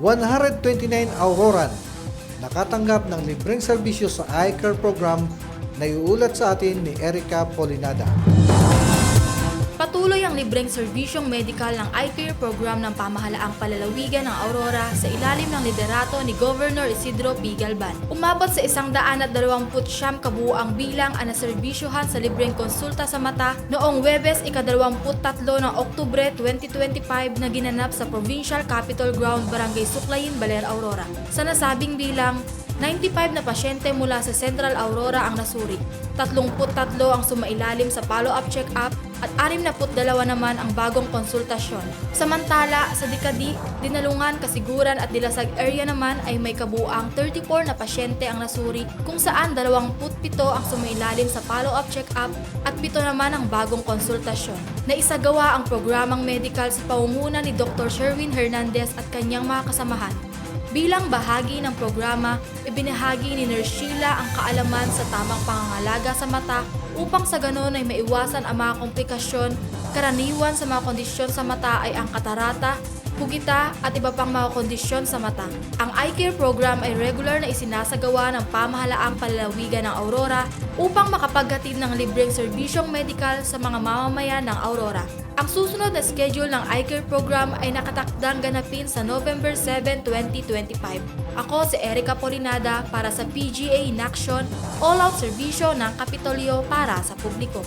129 Auroran nakatanggap ng libreng serbisyo sa eye care program na iuulat sa atin ni Erica Polinada. Patuloy ang libreng serbisyong medikal ng eye care program ng pamahalaang palalawigan ng Aurora sa ilalim ng liderato ni Governor Isidro P. Galban. Umabot sa 129 kabuuang bilang ang naserbisyohan sa libreng konsulta sa mata noong Huwebes ika-23 ng Oktubre 2025 na ginanap sa Provincial Capitol Ground, Barangay Suklayin, Baler, Aurora. Sa nasabing bilang, 95 na pasyente mula sa Central Aurora ang nasuri, 33 ang sumailalim sa follow-up check-up at 62 naman ang bagong konsultasyon. Samantala, sa Dikadi, Dinalungan, Kasiguran at Dilasag area naman ay may kabuuang 34 na pasyente ang nasuri kung saan 27 ang sumailalim sa follow-up check-up at 7 naman ang bagong konsultasyon. Naisagawa ang programang medical sa pangunguna ni Dr. Sherwin Hernandez at kanyang mga kasamahan. Bilang bahagi ng programa, ibinahagi ni Nurse Sheila ang kaalaman sa tamang pangangalaga sa mata upang sa ganon ay maiwasan ang mga komplikasyon. Karaniwan sa mga kondisyon sa mata ay ang katarata, pugita at iba pang mga kondisyon sa mata. Ang eye care program ay regular na isinasagawa ng pamahalaang palalawigan ng Aurora upang makapaghatid ng libreng serbisyong medikal sa mga mamamayan ng Aurora. Ang susunod na schedule ng eye care program ay nakatakdang ganapin sa November 7, 2025. Ako si Erica Polinada para sa PGA in Action, all-out serbisyo ng Kapitolyo para sa publiko.